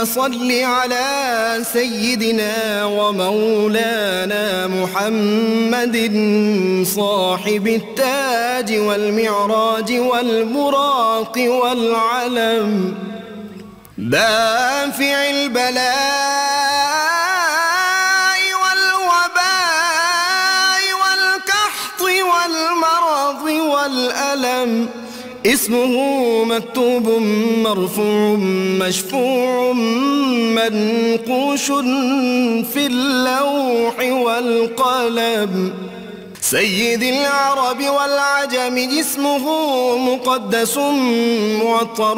صل على سيدنا ومولانا محمد صاحب التاج والمعراج والبراق والعلم دافع البلاء والوباء والقحط والمرض والألم اسمه مكتوب مرفوع مشفوع منقوش في اللوح والقلم سيد العرب والعجم اسمه مقدس معطر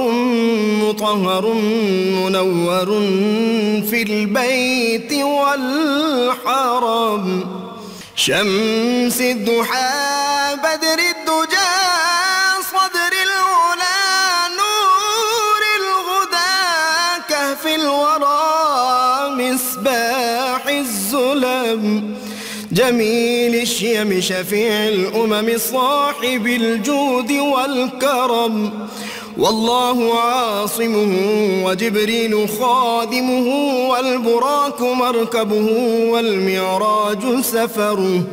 مطهر منور في البيت والحرم شمس الضحى بدر الدجى صدر العلا نور الغدى كهف الورى مصباح الظلم جميل الشيم شفيع الأمم صاحب الجود والكرم والله عاصمه وجبريل خادمه والبراك مركبه والمعراج سفره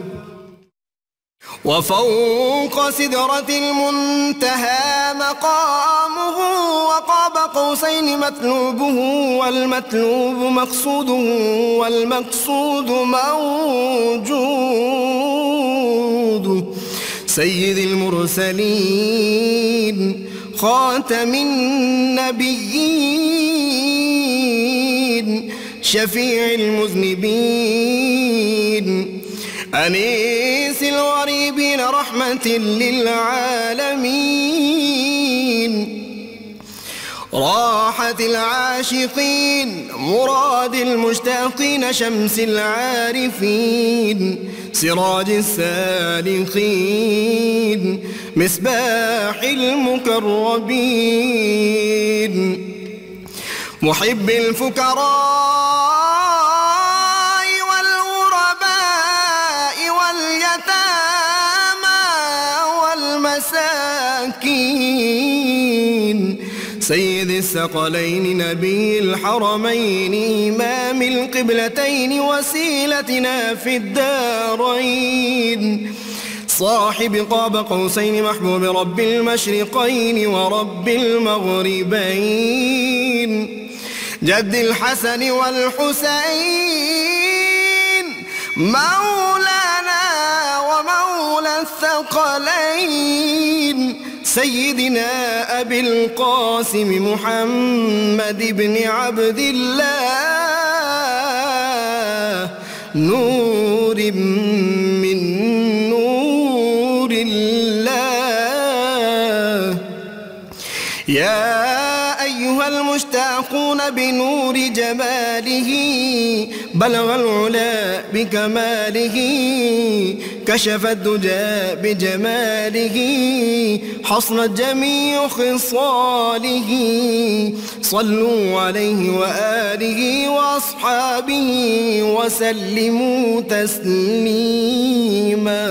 وفوق سدرة المنتهى مقامه وقاب قوسين مطلوبه والمطلوب مقصوده والمقصود موجود سيد المرسلين خاتم النبيين شفيع المذنبين أنيس الغريبين رحمة للعالمين راحة العاشقين مراد المشتاقين شمس العارفين سراج السالكين مصباح المقربين محب الفقراء والمساكين سيد الثقلين نبي الحرمين إمام القبلتين وسيلتنا في الدارين صاحب قاب قوسين محبوب رب المشرقين ورب المغربين جد الحسن والحسين مولانا ومولى الثقلين سيدنا أبي القاسم محمد بن عبد الله نور من نور الله يا أيها المشتاقون بنور جماله بلغ العلا بكماله كشف الدجى بجماله حصنت جميع خصاله صلوا عليه وآله وأصحابه وسلموا تسليما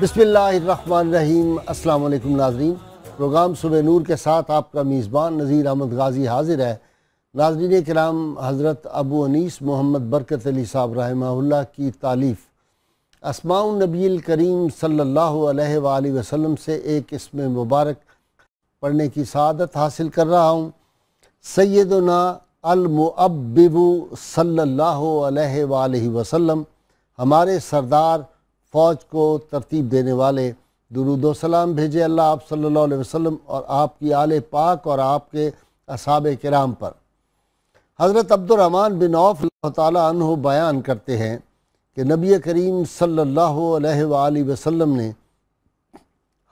بسم اللہ الرحمن الرحیم۔ السلام علیکم ناظرین، پروگرام صبح نور کے ساتھ آپ کا میزبان نذیر احمد غازی حاضر ہے۔ ناظرین کرام، حضرت ابو انیس محمد برکت علی صاحب رحمہ اللہ کی تالیف اسماء النبی الکریم صلی اللہ علیہ وآلہ وسلم سے ایک اسم مبارک پڑھنے کی سعادت حاصل کر رہا ہوں۔ سیدنا المؤبب صلی اللہ علیہ وآلہ وسلم، ہمارے سردار فوج کو ترتیب دینے والے، درود و سلام بھیجے اللہ آپ صلی اللہ علیہ وسلم اور آپ کی آل پاک اور آپ کے اصحاب کرام پر۔ حضرت عبد الرحمن بن عوف اللہ تعالیٰ عنہ بیان کرتے ہیں کہ نبی کریم صلی اللہ علیہ وآلہ وسلم نے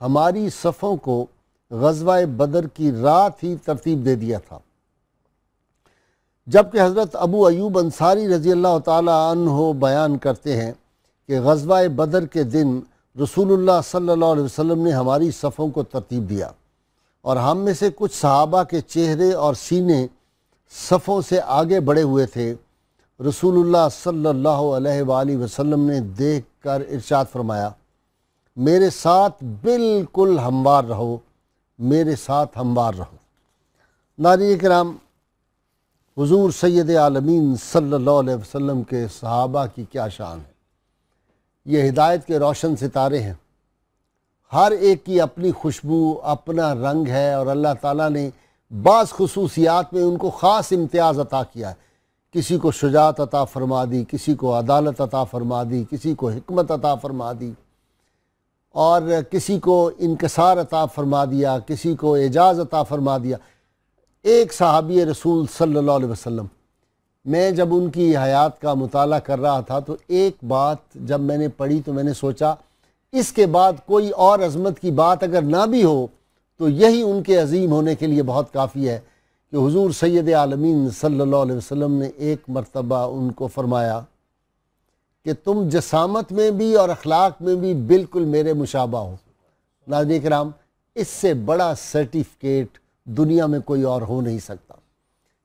ہماری صفوں کو غزوہ بدر کی رات ہی ترتیب دے دیا تھا، جبکہ حضرت ابو ایوب انصاری رضی اللہ تعالیٰ عنہ بیان کرتے ہیں کہ غزوہ بدر کے دن رسول اللہ صلی اللہ علیہ وسلم نے ہماری صفوں کو ترتیب دیا اور ہم میں سے کچھ صحابہ کے چہرے اور سینے صفوں سے آگے بڑھے ہوئے تھے۔ رسول اللہ صلی اللہ علیہ وآلہ وسلم نے دیکھ کر ارشاد فرمایا، میرے ساتھ بالکل ہموار رہو، میرے ساتھ ہموار رہو۔ ناظرین کرام، حضور سید عالمین صلی اللہ علیہ وسلم کے صحابہ کی کیا شان ہے۔ یہ ہدایت کے روشن ستارے ہیں، ہر ایک کی اپنی خوشبو، اپنا رنگ ہے، اور اللہ تعالیٰ نے بعض خصوصیات میں ان کو خاص امتیاز عطا کیا ہے۔ کسی کو شجاعت عطا فرما دی، کسی کو عدالت عطا فرما دی، کسی کو حکمت عطا فرما دی، اور کسی کو انکسار عطا فرما دیا، کسی کو اعجاز عطا فرما دیا۔ ایک صحابی رسول صلی اللہ علیہ وسلم، میں جب ان کی حیات کا مطالعہ کر رہا تھا تو ایک بات جب میں نے پڑھی تو میں نے سوچا اس کے بعد کوئی اور عظمت کی بات اگر نہ بھی ہو تو یہی ان کے عظیم ہونے کے لیے بہت کافی ہے کہ حضور سید عالمین صلی اللہ علیہ وسلم نے ایک مرتبہ ان کو فرمایا کہ تم جسامت میں بھی اور اخلاق میں بھی بالکل میرے مشابہ ہو۔ ناظرین کرام، اس سے بڑا سرٹیفکیٹ دنیا میں کوئی اور ہو نہیں سکتا۔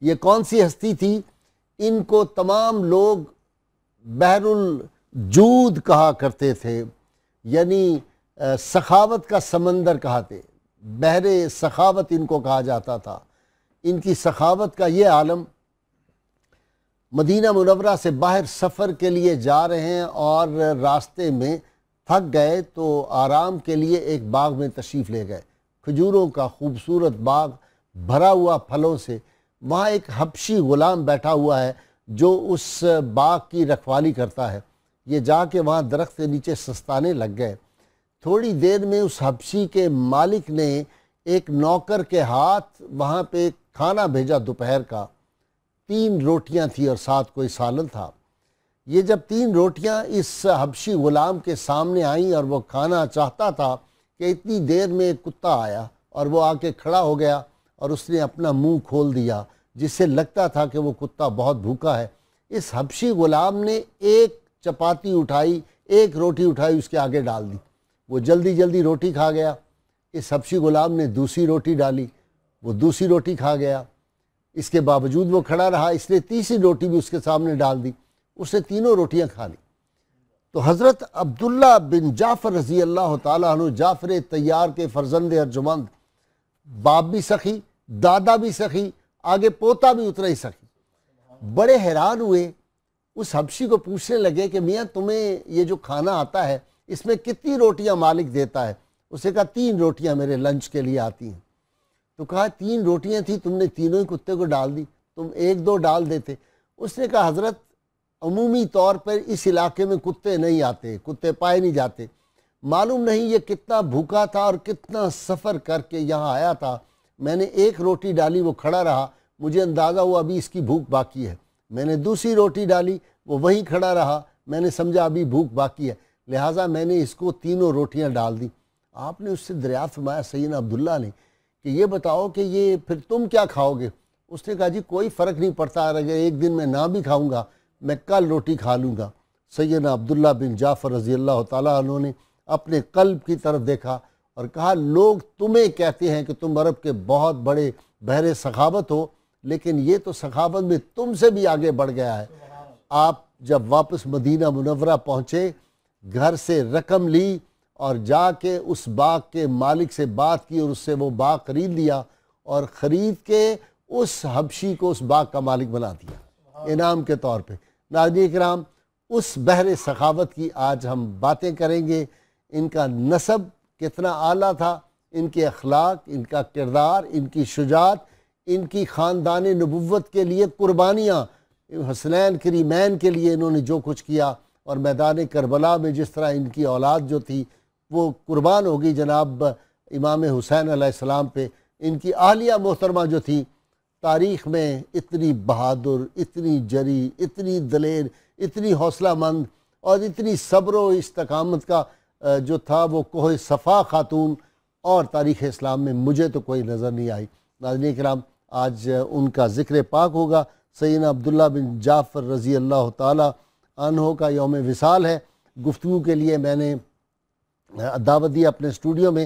یہ کون سی ہستی تھی؟ ان کو تمام لوگ بحر الجود کہا کرتے تھے، یعنی سخاوت کا سمندر کہتے، بحر سخاوت ان کو کہا جاتا تھا۔ ان کی سخاوت کا یہ عالم، مدینہ منورہ سے باہر سفر کے لیے جا رہے ہیں اور راستے میں تھک گئے تو آرام کے لیے ایک باغ میں تشریف لے گئے، کھجوروں کا خوبصورت باغ بھرا ہوا پھلوں سے۔ وہاں ایک حبشی غلام بیٹھا ہوا ہے جو اس باغ کی رکھوالی کرتا ہے۔ یہ جا کے وہاں درخت کے نیچے سستانے لگ گئے۔ تھوڑی دیر میں اس حبشی کے مالک نے ایک نوکر کے ہاتھ وہاں پہ کھانا بھیجا دوپہر کا۔ 3 روٹیاں تھیں اور ساتھ کوئی سالن تھا۔ یہ جب 3 روٹیاں اس حبشی غلام کے سامنے آئیں اور وہ کھانا چاہتا تھا کہ اتنی دیر میں ایک کتا آیا اور وہ آ کے کھڑا ہو گیا اور اس نے اپنا منہ کھول دیا، جس سے لگتا تھا کہ وہ کتا بہت بھوکا ہے۔ اس حبشی غلام نے ایک چپاتی اٹھائی، ایک روٹی اٹھائی، اس کے آگے ڈال دی۔ وہ جلدی جلدی روٹی کھا گیا۔ اس حبشی غلام نے دوسری روٹی ڈالی، وہ دوسری روٹی کھا گیا۔ اس کے باوجود وہ کھڑا رہا، اس نے تیسری روٹی بھی اس کے سامنے ڈال دی، اس نے تینوں روٹیاں کھا لی۔ تو حضرت عبداللہ بن جعفر رضی اللہ تعالیٰ عنہ، جعفر طیار کے فرزند ارجمند، باپ بھی سخی، دادا بھی سخی، آگے پوتا بھی اتنا ہی سخی، بڑے حیران ہوئے۔ اس حبشی کو پوچھنے لگے کہ میاں تمہیں یہ جو کھانا آتا ہے اس میں کتنی روٹیاں مالک دیتا ہے؟ اس نے کہا 3 روٹیاں میرے لنچ کے لیے آتی ہیں۔ تو کہا 3 روٹیاں تھیں، تم نے تینوں ہی کتے کو ڈال دی، تم 1-2 ڈال دیتے۔ اس نے کہا حضرت عمومی طور پر اس علاقے میں کتے نہیں آتے، کتے پائے نہیں جاتے، معلوم نہیں یہ کتنا بھوکا تھا اور کتنا سفر کر کے یہاں آیا تھا۔ میں نے 1 روٹی ڈالی، وہ کھڑا رہا، مجھے اندازہ ہوا ابھی اس کی بھوک باقی ہے۔ میں نے دوسری روٹی ڈالی، وہ وہیں کھڑا رہا، میں نے سمجھا ابھی بھوک باقی ہے، لہٰذا میں نے اس کو تینوں روٹیاں ڈال دی۔ آپ نے اس سے دریافت فرمایا سیدنا عبداللہ نے کہ یہ بتاؤ کہ یہ پھر تم کیا کھاؤ گے؟ اس نے کہا جی کوئی فرق نہیں پڑتا، اگر ایک دن میں نہ بھی کھاؤں گا میں کل روٹی کھا لوں گا۔ سیدنا عبداللہ بن جعفر رضی اللہ تعالیٰ عنہ نے اپنے قلب کی طرف دیکھا اور کہا لوگ تمہیں کہتے ہیں کہ تم عرب کے بہت بڑے بحر سخاوت ہو، لیکن یہ تو سخاوت میں تم سے بھی آگے بڑھ گیا ہے۔ آپ جب واپس مدینہ منورہ پہنچے، گھر سے رقم لی اور جا کے اس باغ کے مالک سے بات کی اور اس سے وہ باغ خرید لیا، اور خرید کے اس حبشی کو اس باغ کا مالک بنا دیا انعام کے طور پہ۔ ناظرین کرام، اس بحر سخاوت کی آج ہم باتیں کریں گے۔ ان کا نسب کتنا اعلیٰ تھا، ان کے اخلاق، ان کا کردار، ان کی شجاعت، ان کی خاندان نبوت کے لیے قربانیاں، حسنین کریمین کے لیے انہوں نے جو کچھ کیا، اور میدان کربلا میں جس طرح ان کی اولاد جو تھی وہ قربان ہو گئی جناب امام حسین علیہ السلام پہ۔ ان کی اہلیہ محترمہ جو تھی تاریخ میں اتنی بہادر، اتنی جری، اتنی دلیر، اتنی حوصلہ مند اور اتنی صبر و استقامت کا جو تھا وہ کوہ صفا خاتون، اور تاریخ اسلام میں مجھے تو کوئی نظر نہیں آئی۔ ناظرین کرام، آج ان کا ذکر پاک ہوگا۔ سیدنا عبداللہ بن جعفر رضی اللہ تعالی عنہ کا یوم وصال ہے۔ گفتگو کے لیے میں نے دعوت دی اپنے اسٹوڈیو میں،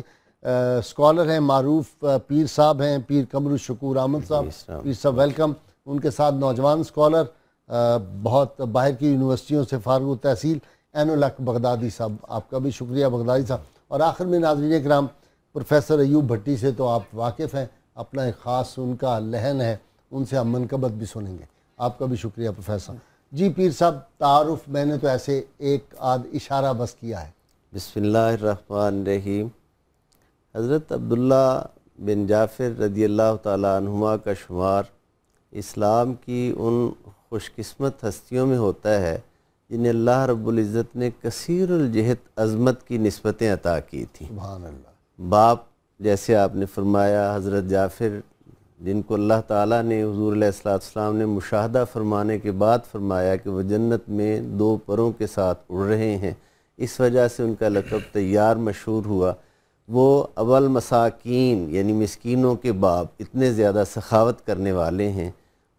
اسکالر ہیں، معروف پیر صاحب ہیں، پیر قمر الشکور احمد صاحب۔ پیر صاحب ویلکم۔ ان کے ساتھ نوجوان اسکالر، بہت باہر کی یونیورسٹیوں سے فارغ التحصیل عین الحق بغدادی صاحب، آپ کا بھی شکریہ بغدادی صاحب۔ اور آخر میں ناظرین کرام، پروفیسر ایوب بھٹی سے تو آپ واقف ہیں، اپنا ایک خاص ان کا لحن ہے، ان سے ہم منقبت بھی سنیں گے. آپ کا بھی شکریہ پروفیسر. جی پیر صاحب، تعارف میں نے تو ایسے ایک آدھ اشارہ بس کیا ہے. بسم اللہ الرحمن الرحیم. حضرت عبداللہ بن جعفر رضی اللہ تعالیٰ عنہما کا شمار اسلام کی ان خوش قسمت ہستیوں میں ہوتا ہے جنہیں اللہ رب العزت نے کثیر الجہت عظمت کی نسبتیں عطا کی تھیں. سبحان اللہ. باپ جیسے آپ نے فرمایا حضرت جعفر، جن کو اللہ تعالیٰ نے حضور علیہ السلام نے مشاہدہ فرمانے کے بعد فرمایا کہ وہ جنت میں 2 پروں کے ساتھ اڑ رہے ہیں، اس وجہ سے ان کا لقب طیار مشہور ہوا. وہ اول مساکین یعنی مسکینوں کے باپ، اتنے زیادہ سخاوت کرنے والے ہیں.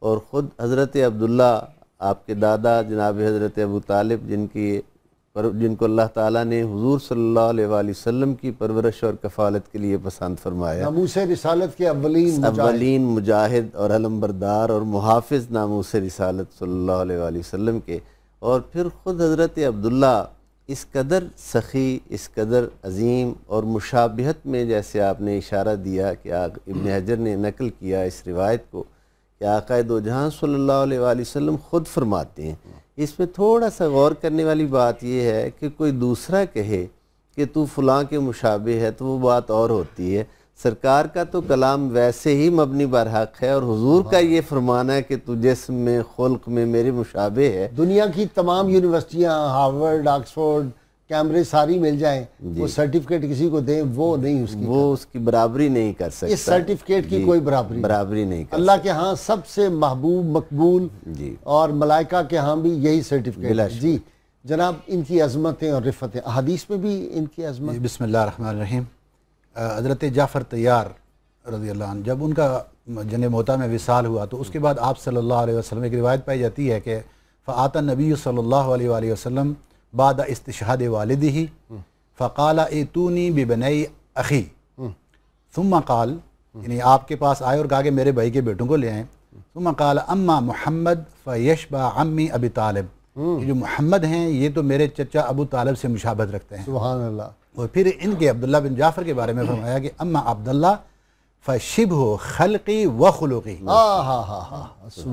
اور خود حضرت عبداللہ، آپ کے دادا جناب حضرت ابو طالب، جن کو اللہ تعالیٰ نے حضور صلی اللہ علیہ وآلہ وسلم کی پرورش اور کفالت کے لیے پسند فرمایا، ناموس رسالت کے اولین مجاہد اور علمبردار اور محافظ ناموس رسالت صلی اللہ علیہ وآلہ وسلم کے. اور پھر خود حضرت عبداللہ اس قدر سخی، اس قدر عظیم اور مشابہت میں، جیسے آپ نے اشارہ دیا کہ ابن حجر نے نقل کیا اس روایت کو کہ آقا دو جہاں صلی اللہ علیہ وآلہ وسلم خود فرماتے ہیں. اس میں تھوڑا سا غور کرنے والی بات یہ ہے کہ کوئی دوسرا کہے کہ تو فلاں کے مشابہ ہے تو وہ بات اور ہوتی ہے. سرکار کا تو کلام ویسے ہی مبنی بر حق ہے، اور حضور کا یہ فرمانا ہے کہ تو جسم میں، خلق میں میرے مشابہ ہے. دنیا کی تمام یونیورسٹیاں، ہارورڈ، آکسفورڈ، کیمبرج ساری مل جائیں، وہ سرٹیفکیٹ کسی کو دیں، وہ نہیں، اس کی برابری نہیں کر سکتا. اس سرٹیفکیٹ کی کوئی برابری نہیں کر اللہ کے ہاں سب سے محبوب، مقبول، اور ملائکہ کے ہاں بھی یہی سرٹیفکیٹ. جی جناب، ان کی عظمتیں اور رفتیں حدیث میں بھی ان کی عظمت. بسم اللہ الرحمن الرحیم. حضرت جعفر طیار رضی اللہ عنہ، جب ان کا جنگ موتا میں وصال ہوا تو اس کے بعد آپ صلی اللہ علیہ وسلم، ایک روایت پائی جاتی ہے کہ فآت النبی صلی اللہ علیہ وآلہ وسلم بعد استشہاد والدہ فقال ایتونی ببنی اخی ثم قال، یعنی آپ کے پاس آئے اور کہا کہ میرے بھائی کے بیٹوں کو لے آئیں. ثم قال اما محمد فیشبہ عمی ابی طالب، یہ جو محمد ہیں یہ تو میرے چچا ابو طالب سے مشابہت رکھتے ہیں. سبحان اللہ. اور پھر ان کے عبداللہ بن جعفر کے بارے میں فرمایا کہ اما عبداللہ فشبہ خلقی و خلقی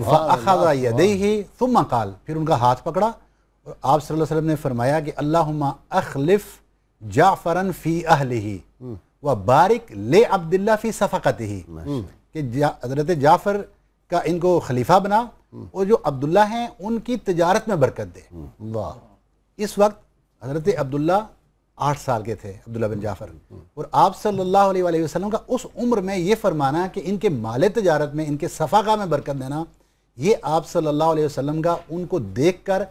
فاخذ یدیہ ثم قال، پھر ان کا ہاتھ پکڑا اور آپ صلی اللہ علیہ وسلم نے فرمایا کہ اللہم اخلف جعفرا فی اہلہ و بارک لعبداللہ فی صفقتہ، کہ حضرت جعفر کا ان کو خلیفہ بنا اور جو عبداللہ ہیں ان کی تجارت میں برکت دے. اس وقت حضرت عبداللہ 8 سال کے تھے، عبداللہ بن جعفر، اور آپ صلی اللہ علیہ وآلہ وسلم کا اس عمر میں یہ فرمانا کہ ان کے مال تجارت میں، ان کے صفقہ میں برکت دینا، یہ آپ صلی اللہ علیہ وسلم کا ان کو دیکھ کر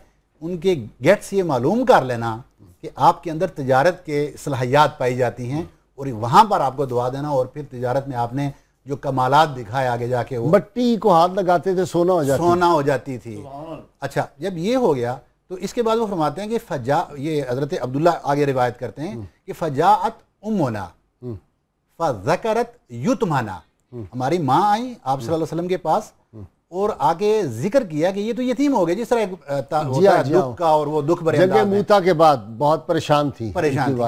ان کے گیٹس یہ معلوم کر لینا کہ آپ کے اندر تجارت کے صلاحیات پائی جاتی ہیں، اور وہاں پر آپ کو دعا دینا. اور پھر تجارت میں آپ نے جو کمالات دکھائے آگے جا کے، وہ مٹی کو ہاتھ لگاتے تھے سونا ہو جاتی تھی. اچھا، جب یہ ہو گیا تو اس کے بعد وہ فرماتے ہیں کہ یہ حضرت عبداللہ آگے روایت کرتے ہیں کہ فجاءت امنا فذکرت یتمانا، ہماری ماں آئی آپ صلی اللہ علیہ وسلم کے پاس اور آگے ذکر کیا کہ یہ تو یتیم ہو گئے، جس طرح دکھ کا، اور وہ دکھ بھرے جنگ موتا کے بعد بہت پریشان تھی،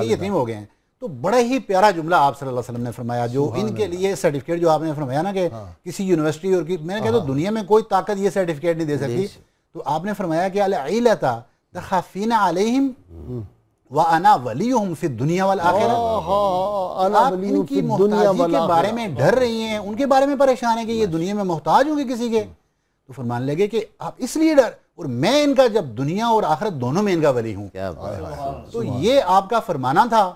یتیم ہو گئے ہیں. تو بڑا ہی پیارا جملہ آپ صلی اللہ علیہ وسلم نے فرمایا، جو ان کے لیے سرٹیفکیٹ جو آپ نے فرمایا نا کہ کسی یونیورسٹی اور میں نے کہا تو دنیا میں کوئی طاقت یہ سرٹیفکیٹ نہیں دے سکتی. تو آپ نے فرمایا کہ العیلۃ تخافین علیہم وانا ولیہم فی الدنیا والآخرہ، آپ ان کی محتاجی کے بارے میں ڈر رہی ہیں، ان کے بارے میں پریشان ہیں کہ یہ دنیا میں محتاج ہوں گے کسی کے. تو فرمانے لگے کہ آپ اس لیے ڈر، اور میں ان کا جب دنیا اور آخرت دونوں میں ان کا ولی ہوں. تو یہ آپ کا فرمانا تھا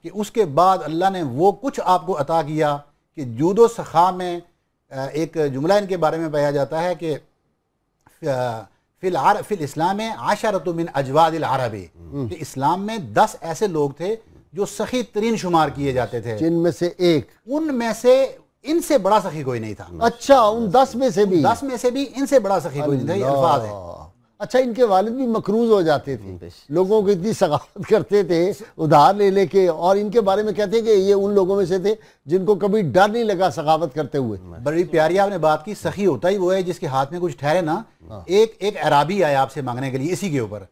کہ اس کے بعد اللہ نے وہ کچھ آپ کو عطا کیا کہ جود و سخا میں ایک جملہ ان کے بارے میں پایا جاتا ہے کہ فی الاسلام عشرۃ من اجواد العرب، کہ اسلام میں 10 ایسے لوگ تھے جو سخی ترین شمار کیے جاتے تھے، جن میں سے ایک، ان میں سے ان سے بڑا سخی کوئی نہیں تھا. اچھا، ان 10 میں سے بھی ان سے بڑا سخی کوئی نہیں تھا. یہ الفاظ ہے. اچھا، ان کے والد بھی مقروض ہو جاتے تھے، لوگوں کو اتنی سخاوت کرتے تھے ادھار لے لے کے، اور ان کے بارے میں کہتے ہیں کہ یہ ان لوگوں میں سے تھے جن کو کبھی ڈر نہیں لگا سخاوت کرتے ہوئے. بڑی پیاری آپ نے بات کی. سخی ہوتا ہی وہ ہے جس کے ہاتھ میں کچھ ٹھہرے نا. ایک عرابی آیا آپ سے مانگنے کے لیے اسی کے اوپر،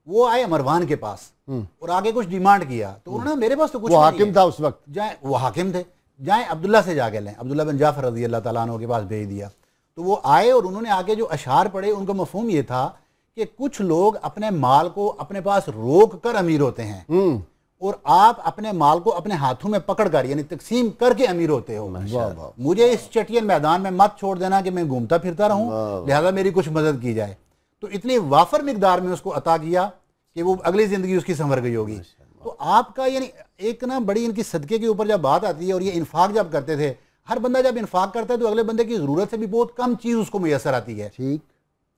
وہ آئے مروان کے پاس اور آگے کچھ ڈیمانڈ کیا، تو انہوں نے میرے پاس تو کچھ، وہ حاکم تھا اس وقت، وہ حاکم تھے، جائیں عبداللہ سے جا کے لیں، عبداللہ بن جعفر رضی اللہ تعالیٰ عنہ کے پاس بھیج دیا. تو وہ آئے اور انہوں نے آگے جو اشعار پڑھے ان کا مفہوم یہ تھا کہ کچھ لوگ اپنے مال کو اپنے پاس روک کر امیر ہوتے ہیں اور آپ اپنے مال کو اپنے ہاتھوں میں پکڑ کر یعنی تقسیم کر کے امیر ہوتے ہو. مجھے اس چٹین میدان میں مت چھوڑ دینا کہ میں گھومتا پھرتا رہوں، لہذا میری کچھ مدد کی جائے. تو اتنی وافر مقدار میں اس کو عطا کیا کہ وہ اگلی زندگی اس کی سنور گئی ہوگی. تو آپ کا یعنی ایک نا بڑی ان کی صدقے کے اوپر جب بات آتی ہے اور یہ انفاق جب کرتے تھے، ہر بندہ جب انفاق کرتا ہے تو اگلے بندے کی ضرورت سے بھی بہت کم چیز اس کو میسر آتی ہے. ٹھیک،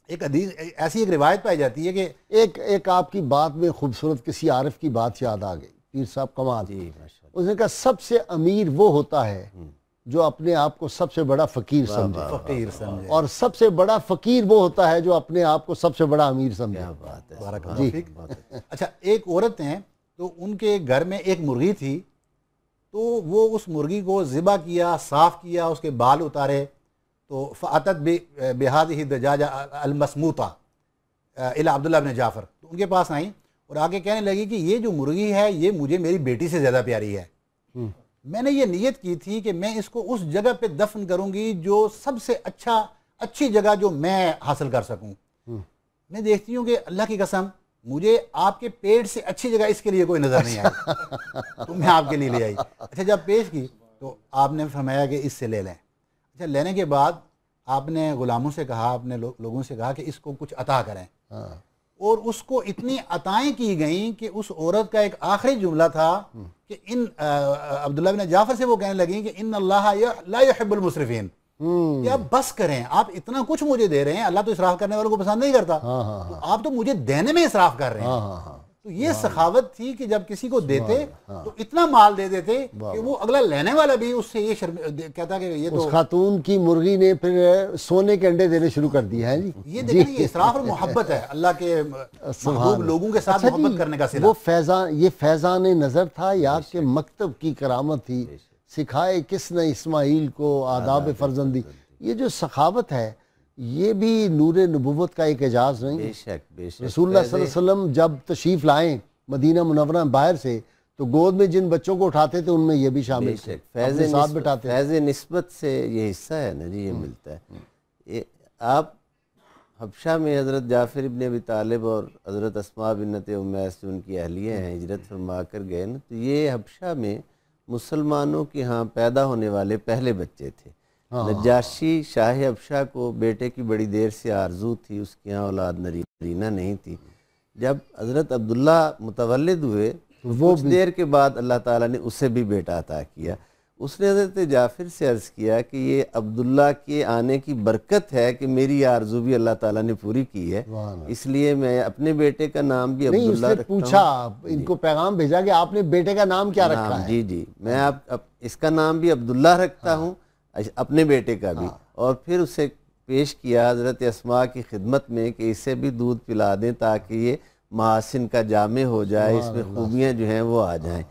ایک حدیث ایسی ایک روایت پائی جاتی ہے کہ ایک آپ کی بات میں خوبصورت کسی عارف کی بات یاد آ گئی، پیر صاحب کمال. اس نے کہا سب سے امیر وہ ہوتا ہے جو اپنے آپ کو سب سے بڑا فقیر سمجھے، اور سب سے بڑا فقیر وہ ہوتا ہے جو اپنے آپ کو سب سے بڑا امیر سمجھے. اچھا، ایک عورت ہیں تو ان کے گھر میں ایک مرغی تھی، تو وہ اس مرغی کو ذبح کیا، صاف کیا، اس کے بال اتارے. تو فاتت بہذہ الدجاجہ المسموطہ الی عبداللہ بن جعفر، تو ان کے پاس آئیں اور آگے کہنے لگی کہ یہ جو مرغی ہے یہ مجھے میری بیٹی سے زیادہ پیاری ہے. میں نے یہ نیت کی تھی کہ میں اس کو اس جگہ پہ دفن کروں گی جو سب سے اچھی جگہ جو میں حاصل کر سکوں. میں دیکھتی ہوں کہ اللہ کی قسم مجھے آپ کے پیٹ سے اچھی جگہ اس کے لیے کوئی نظر نہیں آئی، تو میں آپ کے لیے لے آئی. اچھا، جب پیش کی تو آپ نے فرمایا کہ اس سے لے لیں. اچھا، لینے کے بعد آپ نے غلاموں سے کہا، اپنے لوگوں سے کہا کہ اس کو کچھ عطا کریں، اور اس کو اتنی عطائیں کی گئیں کہ اس عورت کا ایک آخری جملہ تھا کہ عبداللہ بن جعفر سے وہ کہنے لگیں کہ ان اللہ لا يحب المسرفین، کہ آپ بس کریں، آپ اتنا کچھ مجھے دے رہے ہیں، اللہ تو اسراف کرنے والوں کو پسند نہیں کرتا، تو آپ تو مجھے دینے میں اسراف کر رہے ہیں. تو یہ سخاوت تھی کہ جب کسی کو دیتے تو اتنا مال دے دیتے کہ وہ اگلا لینے والا بھی اس سے یہ کہتا کہ یہ تو اس خاتون کی مرغی نے پھر سونے کے انڈے دینے شروع کر دیے ہیں. یہ دیکھیں یہ اسراف اور محبت ہے، اللہ کے محبوب لوگوں کے ساتھ محبت کرنے کا صلہ. وہ یہ فیضان نظر تھا یا کہ مکتب کی کرامت تھی، سکھائے کس نے اسماعیل کو آداب فرزندی. یہ جو سخاوت ہے یہ بھی نور نبوت کا ایک اعجاز نہیں؟ بے شک رسول اللہ صلی اللہ علیہ وسلم جب تشریف لائیں مدینہ منورہ باہر سے تو گود میں جن بچوں کو اٹھاتے تھے ان میں یہ بھی شامل تھے، اپنے ساتھ بٹھاتے. فیض نسبت سے یہ حصہ ہے نا جی، یہ ملتا ہے. آپ حبشہ میں حضرت جعفر ابن ابی طالب اور حضرت اسماء بنت امیس جو ان کی اہلیہ ہیں ہجرت فرما کر گئے نا، تو یہ حبشہ میں مسلمانوں کے ہاں پیدا ہونے والے پہلے بچے تھے. نجاشی شاہ حبشہ کو بیٹے کی بڑی دیر سے آرزو تھی، اس کے ہاں اولاد نرینہ نہیں تھی. جب حضرت عبداللہ متولد ہوئے کچھ دیر کے بعد اللہ تعالیٰ نے اسے بھی بیٹا عطا کیا. اس نے حضرت جعفر سے عرض کیا کہ یہ عبداللہ کے آنے کی برکت ہے کہ میری آرزو بھی اللہ تعالیٰ نے پوری کی ہے، اس لیے میں اپنے بیٹے کا نام بھی عبداللہ رکھتا ہوں. پوچھا ان کو پیغام بھیجا کہ آپ نے بیٹے کا نام کیا رکھا ہے؟ جی میں اس کا نام بھی عبداللہ رکھتا ہوں، اپنے بیٹے کا بھی. اور پھر اسے پیش کیا حضرت اسماء کی خدمت میں کہ اسے بھی دودھ پلا دیں تاکہ یہ محاسن کا جامع ہو جائے، اس میں خوبیاں جو ہیں وہ آ جائیں.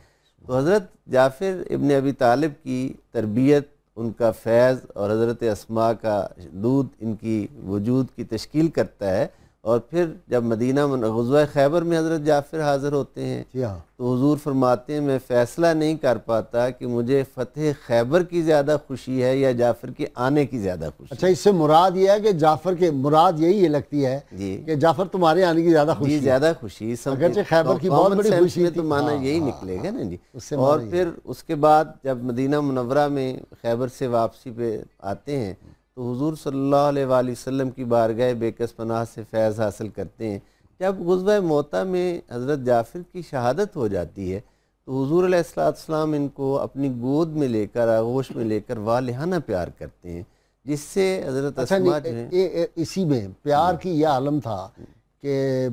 تو حضرت جعفر ابن ابی طالب کی تربیت، ان کا فیض اور حضرت اسماء کا دودھ ان کی وجود کی تشکیل کرتا ہے. اور پھر جب مدینہ غزوہ خیبر میں حضرت جعفر حاضر ہوتے ہیں تو حضور فرماتے ہیں میں فیصلہ نہیں کر پاتا کہ مجھے فتح خیبر کی زیادہ خوشی ہے یا جعفر کے آنے کی زیادہ خوشی. اچھا، اس سے مراد یہ ہے کہ جعفر کے مراد یہی لگتی ہے کہ جعفر تمہارے آنے کی زیادہ خوشی، زیادہ خوشی. اگرچہ خیبر کی بہت بڑی خوشی تو معنی یہی نکلے گا نا جی. اور پھر اس کے بعد جب مدینہ منورہ میں خیبر سے واپسی پہ آتے ہیں تو حضور صلی اللہ علیہ وآلہ وسلم کی بارگاہ بے کس پناہ سے فیض حاصل کرتے ہیں. جب غزوہ موتا میں حضرت جعفر کی شہادت ہو جاتی ہے تو حضور علیہ السلام ان کو اپنی گود میں لے کر آغوش میں لے کر والہانہ پیار کرتے ہیں، جس سے حضرت اسماء جو ہیں اسی میں پیار کی یہ عالم تھا کہ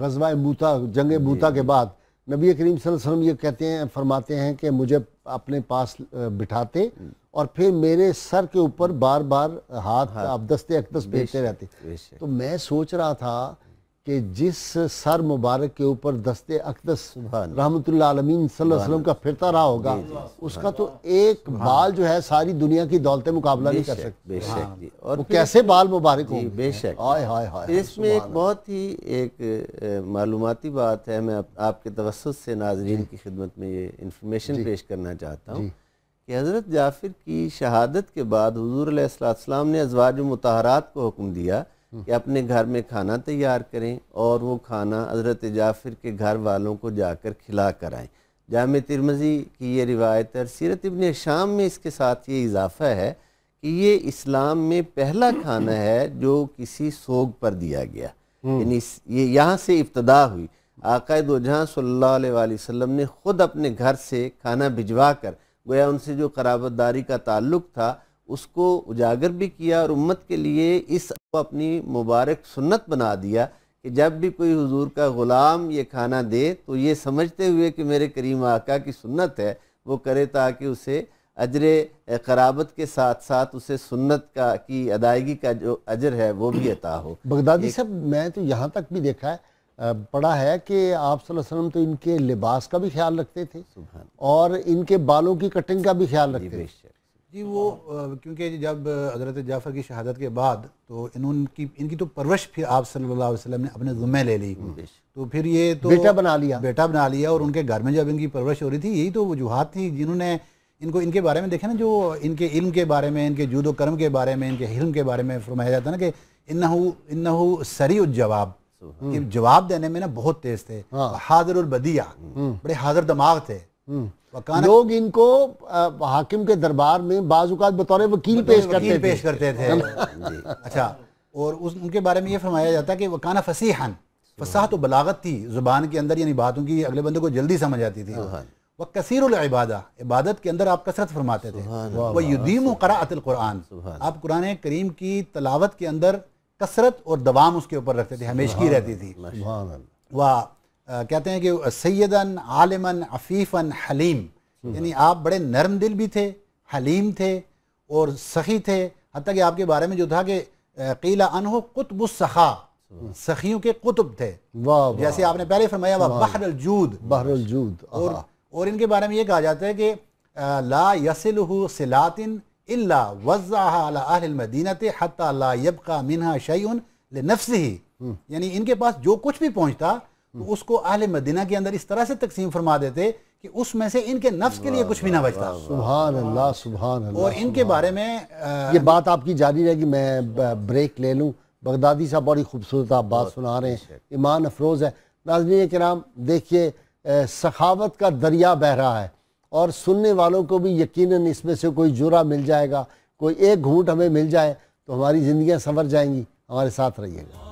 غزوہ موتا، جنگ موتا کے بعد نبی کریم صلی اللہ علیہ وسلم یہ فرماتے ہیں کہ مجھے اپنے پاس بٹھاتے اور پھر میرے سر کے اوپر بار بار ہاتھ آپ دست اقدس بھیجتے رہتے. تو میں سوچ رہا تھا کہ جس سر مبارک کے اوپر دست اقدس رحمت اللہ عالمین صلی اللہ علیہ وسلم کا پھرتا رہا ہوگا، اس کا تو ایک بال جو ہے ساری دنیا کی دولتیں مقابلہ نہیں کر سکتی. بے شک جی. اور کیسے بال مبارک ہوں. بے شک. ہائے اس میں ایک بہت ہی ایک معلوماتی بات ہے، میں آپ کے توسط سے ناظرین کی خدمت میں یہ انفارمیشن پیش کرنا چاہتا ہوں کہ حضرت جعفر کی شہادت کے بعد حضور علیہ السلام نے ازواج مطہرات کو حکم دیا کہ اپنے گھر میں کھانا تیار کریں اور وہ کھانا حضرت جعفر کے گھر والوں کو جا کر کھلا کر آئیں۔ جامع ترمذی کی یہ روایت ہے، سیرت ابن ہشام میں اس کے ساتھ یہ اضافہ ہے کہ یہ اسلام میں پہلا کھانا ہے جو کسی سوگ پر دیا گیا، یعنی یہ یہاں سے ابتدا ہوئی۔ آقا دو جہاں صلی اللہ علیہ وآلہ وسلم نے خود اپنے گھر سے کھانا بھجوا کر گویا ان سے جو قرابت داری کا تعلق تھا اس کو اجاگر بھی کیا، اور امت کے لیے اس کو اپنی مبارک سنت بنا دیا کہ جب بھی کوئی حضور کا غلام یہ کھانا دے تو یہ سمجھتے ہوئے کہ میرے کریم آقا کی سنت ہے وہ کرے، تاکہ اسے اجر قرابت کے ساتھ ساتھ اسے سنت کی ادائیگی کا جو اجر ہے وہ بھی عطا ہو۔ بغدادی صاحب میں تو یہاں تک بھی دیکھا ہے، پڑھا ہے کہ آپ صلی اللہ علیہ وسلم تو ان کے لباس کا بھی خیال رکھتے تھے اور ان کے بالوں کی کٹنگ کا بھی خیال رکھتے تھے۔ جی وہ کیونکہ جب حضرت جعفر کی شہادت کے بعد تو ان کی تو پرورش پھر آپ صلی اللہ علیہ وسلم نے اپنے ذمہ لے لی، تو پھر یہ تو بیٹا بنا لیا اور ان کے گھر میں جب ان کی پرورش ہو رہی تھی یہی تو وجوہات تھی جنہوں نے ان کے بارے میں دیکھا نا، جو ان کے علم کے بارے میں، ان کے جود و کرم کے بارے میں، ان کے حلم کے بارے میں فرمایا جاتا ہے نا کہ انہو سریع الجواب، کہ جواب دینے میں نا بہت تیز تھے، حاضر البدیع، بڑے حاضر دماغ تھے۔ لوگ ان کو حاکم کے دربار میں بعض اوقات بطور وکیل پیش کرتے تھے۔ اچھا، اور ان کے بارے میں یہ فرمایا جاتا ہے کہ وکانہ فصیحاً، فصاحت و بلاغت تھی زبان کے اندر، یعنی باتوں کی اگلے بندے کو جلدی سمجھ آتی تھی۔ وَكَثِيرُ الْعِبَادَةِ، عبادت کے اندر آپ کثرت فرماتے تھے۔ وَيُدِيمُ قَرَاءَةِ الْقُرْآنِ، آپ قرآن کریم کی تلاوت کے اندر کثرت اور دوام اس کے اوپر رکھتے تھے، ہمیشگی رہتی تھی۔ کہتے ہیں کہ سیداً عالماً عفیفاً حلیم، یعنی آپ بڑے نرم دل بھی تھے، حلیم تھے اور سخی تھے، حتیٰ کہ آپ کے بارے میں جو تھا کہ قیل عنہ قطب السخا، سخیوں کے قطب تھے، جیسے آپ نے پہلے فرمایا بحر الجود، اور ان کے بارے میں یہ کہا جاتا ہے کہ لا یصلہ صلات الا وزعها على اہل المدینہ حتی لا یبقى منها شیء لنفسہ، یعنی ان کے پاس جو کچھ بھی پہنچتا تو اس کو اہل مدینہ کے اندر اس طرح سے تقسیم فرما دیتے کہ اس میں سے ان کے نفس کے لیے کچھ بھی نہ بچتا۔ سبحان اللہ، سبحان اللہ۔ اور ان کے بارے میں یہ بات آپ کی جاری رہے گی، میں بریک لے لوں۔ بغدادی صاحب بڑی خوبصورت آپ بات سنا رہے ہیں، ایمان افروز ہے۔ ناظرین کرام دیکھیے، سخاوت کا دریا بہہ رہا ہے اور سننے والوں کو بھی یقیناً اس میں سے کوئی جرعہ مل جائے گا، کوئی ایک گھونٹ ہمیں مل جائے تو ہماری زندگیاں سنور جائیں گی۔ ہمارے ساتھ رہیے گا۔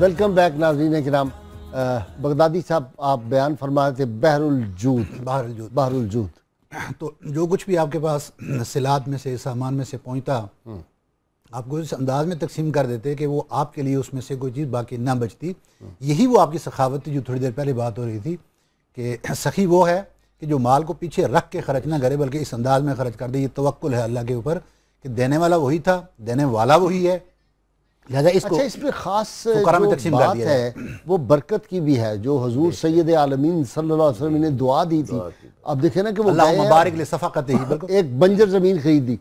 ویلکم بیک ناظرین کرام۔ بغدادی صاحب آپ بیان فرما رہے تھے بحر الجود، تو جو کچھ بھی آپ کے پاس صلات میں سے، سامان میں سے پہنچتا، آپ کو اس انداز میں تقسیم کر دیتے کہ وہ آپ کے لیے اس میں سے کوئی چیز باقی نہ بچتی۔ یہی وہ آپ کی سخاوت تھی جو تھوڑی دیر پہلے بات ہو رہی تھی کہ سخی وہ ہے کہ جو مال کو پیچھے رکھ کے خرچ نہ کرے بلکہ اس انداز میں خرچ کر دے۔ یہ توکل ہے اللہ کے اوپر کہ دینے والا وہی تھا، دینے والا وہی ہے، لہذا اس کو اچھا، اس میں خاص جو بات ہے وہ برکت کی بھی ہے جو حضور سید عالمین صلی اللہ علیہ وسلم نے دعا دی تھی۔ اب دیکھیں نا کہ وہ اللہ مبارک لصفقتہ، ایک بنجر زمین خریدی،